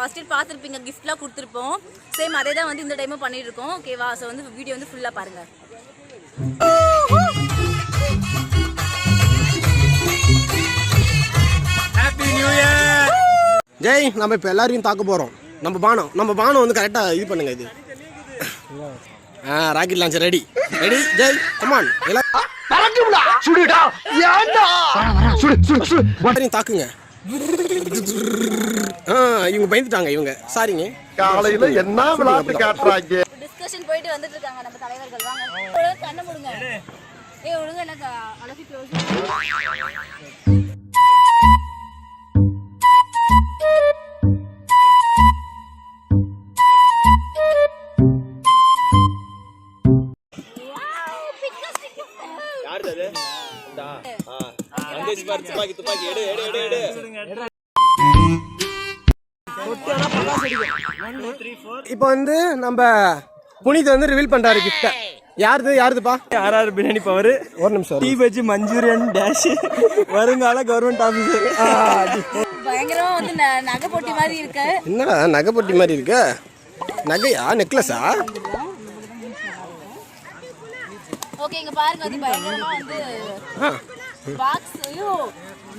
Last year பார்த்துருப்பீங்க, கிஃப்ட்லாம் கொடுத்துருப்போம். Same அதே தான் வந்து இந்த டைமும் பண்ணிட்டு இருக்கோம். ஓகேவா? ஸோ வந்து வீடியோ வந்து ஃபுல்லாக பாருங்க. Happy new year. ஜெய், நம்ம இப்போ எல்லாரையும் தாக்க போகிறோம். நம்ம பானம் வந்து கரெக்டாக இது பண்ணுங்க. இது rocket launcher ready. Jai, come on எல்லாரையும் தாக்குங்க. இவங்க பயந்துட்டாங்க. இவங்க சாரிங்க. காலையில என்ன விளையாட்டு காட்டுறாங்க. டிஸ்கஷன் போயிட்டு வந்துட்டு இருக்காங்க நம்ம தலைவர்கள். வாங்க கண்ண மூடுங்க. ஒழுங்கா எனக்கு அலசி க்ளோஸ். இப்போ வந்து நம்ம புனித் வந்து ரிவீல் பண்றாரு கிஃப்ட். யாருதுப்பா? RR biryani power. ஒரு நிமிஷம். டீ பஜ்ஜி மஞ்சூரியன் டேஷ் வருங்கால கவர்மெண்ட் ஆபீசர். பயங்கரமா வந்து நகை போட்டி மாதிரி இருக்கு. என்னடா நகை போட்டி மாதிரி இருக்கு? நகையா? நெக்லஸா? ஓகே, இங்க பாருங்க. வந்து பயங்கரமா வந்து பாக்ஸ். ஐயோ,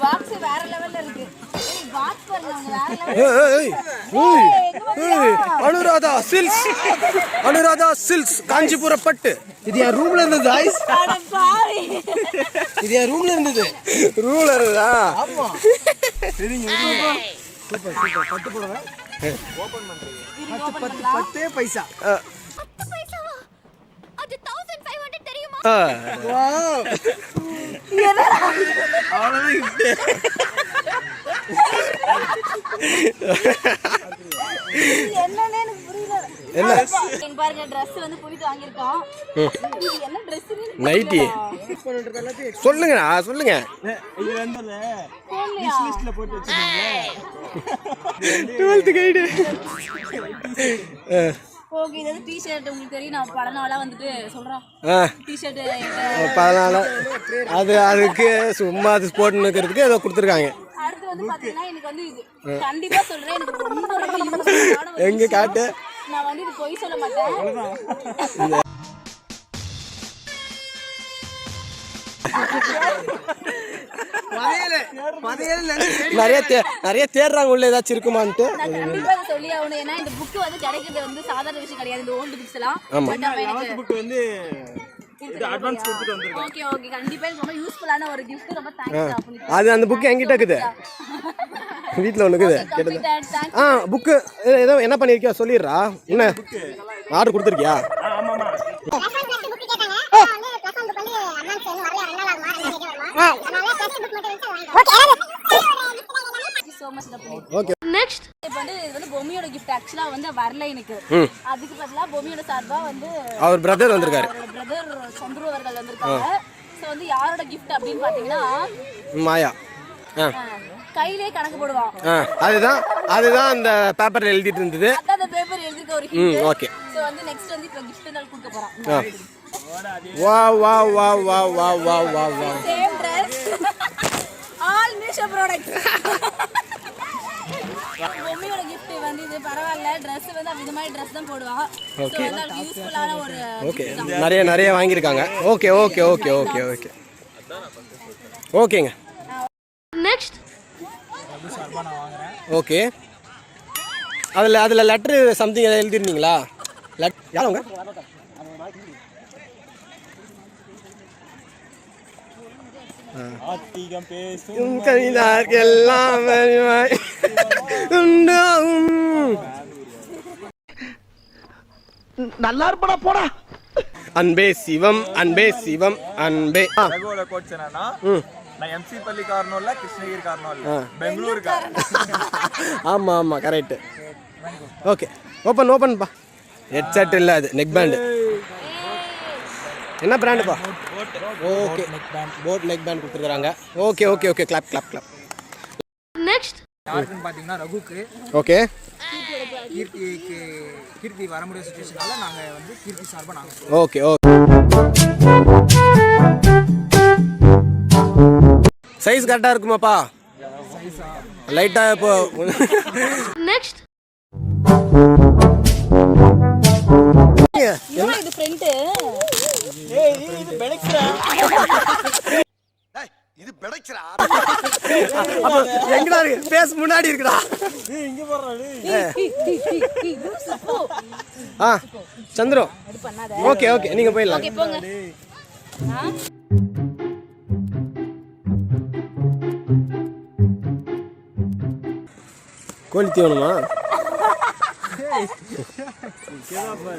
பாக்ஸ் வேற லெவல்ல இருக்கு. ஏய், பாக்ஸ் பாருங்க, வேற லெவல். அனுராதா சில்க்ஸ் காஞ்சிபுரம் பட்டு. இது என் ரூம்ல இருந்தது. ஐஸ் அட பாவி, இது என் ரூம்ல இருந்தது. ரூம்ல இருந்தா? ஆமா. சரிங்க. சூப்பர் பட்டு போடுங்க. ஓபன் பண்றீங்க. 10 பைசா. 10 பைசாவா? அது 1500 தெரியுமா? வாவ். அவ்வளவுதான் கிஃப்ட். என்னன்னே எனக்கு புரியல. என்ன? இங்க பாருங்க, Dress வந்து புடிட்டு வாங்கி இருக்கோம். இது என்ன Dress? நைட்டி. சொல்லுங்கடா, சொல்லுங்க. இது வந்து விஷ் லிஸ்ட்ல போட்டு வச்சிருக்கீங்க. 12th guide. ஓகே, இது டி-ஷர்ட் உங்களுக்கு தெரியும். நான் பல நாளா வந்துட்டு சொல்றேன். டி-ஷர்ட் பரவாயில்ல. அதுக்கு சும்மா அது ஸ்போர்ட் நிக்கிறதுக்கு ஏதோ கொடுத்துருக்காங்க. அடுத்து வந்து பாத்தீங்கன்னா எனக்கு வந்து இது கண்டிப்பா சொல்றேன், எனக்கு ரொம்ப யூஸ்ஃபுல்லான ஒரு எங்க காட்டு. நான் வந்து இது பொய் சொல்ல மாட்டேன். நிறைய தேடுறாங்க உள்ள ஏதாச்சும் இருக்குமான்ட்டு. நான் கண்டிப்பா இதை சொல்லி ஆகணும். ஏன்னா இந்த புக் வந்து கிடைக்கிறது வந்து சாதாரண விஷயம் கிடையாது. இந்த ஓல்டு புக்ஸ் எல்லாம் புக் வந்து இது அட்வான்ஸ் கொடுத்துட்டு வந்திருக்கேன். ஓகே, கண்டிப்பா ரொம்ப யூஸ்ஃபுல்லான ஒரு gift. ரொம்ப தேங்க்ஸ் அப்படி. அது அந்த புக் என்கிட்ட இருக்குது. வீட்டில் ஒன்று இருக்குது. புக்கு ஏதோ என்ன பண்ணியிருக்கியா சொல்லிடுறா. என்ன ஆர்டர் கொடுத்துருக்கியா? ஆமாமா. ஓகே, நெக்ஸ்ட் இப்போ வந்து இது வந்து பொம்மியோட gift. ஆக்சுவலா வந்து வரல எனக்கு. அதுக்கு பதிலா பொம்மியோட சார்பா வந்து அவர் பிரதர் வந்திருக்காரு. பிரதர் சந்துரு அவர்கள் வந்திருக்காங்க. சோ வந்து யாரோட gift அப்படினு பாத்தீங்கன்னா மாயா. கையிலே கணக்கு போடுவான். அதுதான் அந்த பேப்பர்ல எழுதிட்டு இருந்தது. அந்த பேப்பர் எழுதிக்க ஒரு ஹிண்ட். ஓகே. சோ வந்து நெக்ஸ்ட் வந்து இப்போ gift நாள் கொடுக்க போறோம். வா. Same Dress. All Meesho products. பொம்மியோட gift வந்து இது பரவாயில்ல. Dress வந்து அந்த மாதிரி Dress தான் போடுவா. சோ வந்து யூஸ்ஃபுல்லான ஒரு ஓகே. நிறைய வாங்கியிருக்காங்க. ஓகேங்க. Next okay. அதில் லெட்டர் சம்திங் எழுதிருந்தீங்களா? யாருங்க? ஆத்திகம் பேசும் கவிதார்க்கெல்லாம் நல்லா இருப்படா போடா. அன்பே சிவம் அன்பே. ரகுவோட கோட்ஸ் என்னன்னா, நான் எம்சி பள்ளி காரணம் இல்ல, கிருஷ்ணகிரி காரணம் இல்ல, பெங்களூர் காரணம். ஆமா கரெக்ட். ஓகே, ஓபன் பா. ஹெட்செட் இல்ல, அது நெக் பேண்ட். என்ன பிராண்டுப்பா? ஓகே, போட் நெக் பேண்ட் கொடுத்துருக்காங்க. Okay clap. நெக்ஸ்ட் யாருக்குன்னு பாத்தீங்கன்னா ரகுக்கு. ஓகே. கீர்த்தி வர முடியாத சிச்சுவேஷனால நாங்க வந்து கீர்த்தி சார்பா நாங்க. ஓகே. சைஸ் கரெக்டா இருக்குமாப்பா? லைட்டா இப்போ. நெக்ஸ்ட் இவன் இது ஃப்ரண்ட் இது பெடக்ஸ்ரா. இது பெடக்ஸ்ரா. அப்ப எங்கடா இருக்கு பேஸ் முன்னாடி இருக்குடா. இங்க போறா சந்திரு அது பண்ணாத. ஓகே ஓகே நீங்க போயிடலாம். ஓகே போங்க. கோழி தீவனமா?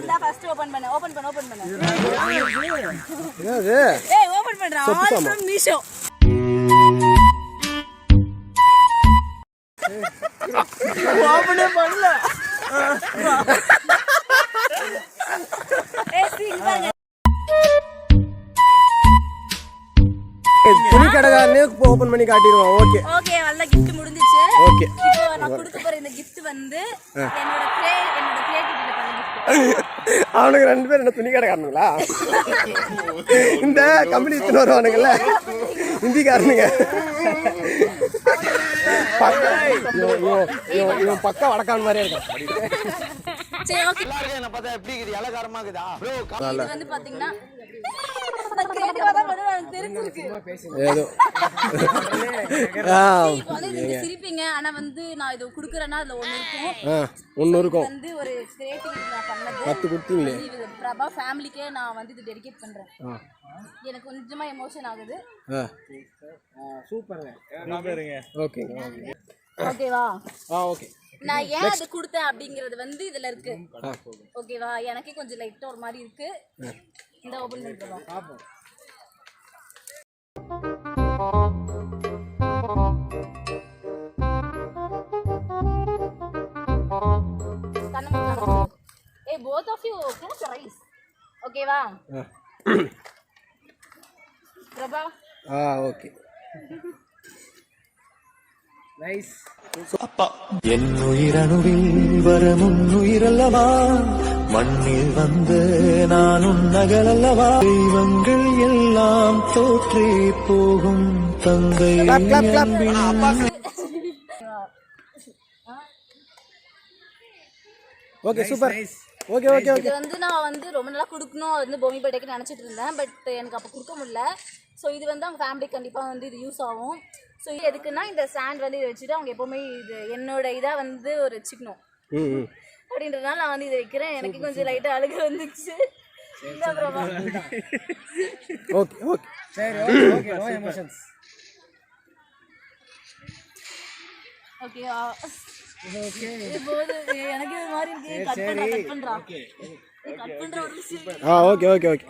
நான் ஃபர்ஸ்ட் ஓபன் பண்ணு. என்னது? ஏய் ஓபன் பண்றா. All from Meesho. ஓபனே பண்ணல. ஏய் சீன் பாருங்க. துணி கடைக்காரனே ஓபன் பண்ணி காட்டிடுவான். ஓகே ஓகே நல்ல gift முடிஞ்சிச்சு. ஓகே இப்போ நான் கொடுக்க போற இந்த gift வந்து என்னோட கிரியேட்டிவிட்டில பண்ண gift. அவனுக்கு 2 பேர் என்ன துணி கடைக்காரனுங்களா? இந்த கம்பெனி வித்து வருவானுங்கல்ல ஹிந்திக்காரனுங்க. இவன் பக்கா வடக்கான் மாதிரியே இருக்கான். சரி ஓகே. என்ன பார்த்தா எப்படி இருக்குது? இலகாரமா இருக்குதா ப்ரோ? இது வந்து பாத்தீங்கன்னா நான் கிரியேட்டிவா தான் பண்ணுவேன். எனக்கு தெரிஞ்சிருக்கு. ஏதோ இப்போ வந்து நீங்க சிரிப்பீங்க. ஆனா வந்து நான் இது குடுக்குறேன்னா அதுல ஒண்ணு இருக்கும். ஒன்று இருக்கும். வந்து ஒரு கிரியேட்டிவிட்டி நான் பண்ணது. 10 கொடுத்தீங்களே. இது பிரபா ஃபேமிலிக்கே நான் வந்து இது டெடிகேட் பண்றேன். எனக்கு கொஞ்சமா எமோஷன் ஆகுது. சூப்பருங்க. ஓகேங்க. ஓகேவா? ஓகே. நான் ஏன் அது கொடுத்தேன் அப்படிங்கிறது வந்து இதுல இருக்கு. ஓகேவா? எனக்கே கொஞ்சம் லைட்டா ஒரு மாதிரி இருக்கு. இந்த ஓபன் பண்ணிடுவா. பாப்போம். Hey, both of you, close your eyes. ஓகேவா? பிரபா. ஓகே. நைஸ். என் உயிரணுவில் வரமுன் உயிரல்லவா, மண்ணில் வந்து நான் உன்னகலல்லவா, தெய்வங்கள் எல்லாம் தோற்றே போகும் தந்தை okay super. Okay okay okay. இது வந்து நான் வந்து ரொம்ப நாளா கொடுக்கணும் வந்து பொம்மி பர்த்டேக்கு நினச்சிட்டு இருந்தேன். பட் எனக்கு அப்போ கொடுக்க முடியல. ஸோ இது வந்து அவங்க ஃபேமிலி கண்டிப்பாக வந்து இது யூஸ் ஆகும். ஸோ இது எதுக்குன்னா இந்த ஸ்டாண்ட் வந்து இதை வச்சுட்டு அவங்க எப்போவுமே இது என்னோட இதாக வந்து ஒரு வச்சுக்கணும் அப்படின்றதுனால நான் வந்து இதை வைக்கிறேன். எனக்கு கொஞ்சம் லைட்டாக அழுக வந்துச்சு. ஓகே ஓகே சரி ஓகே. No emotions. ஓகேவா? இது போது எனக்கு இது மாதிரி இருக்கு. கட் பண்றா. கட் பண்றா ஒரு விஷயம். Okay okay okay.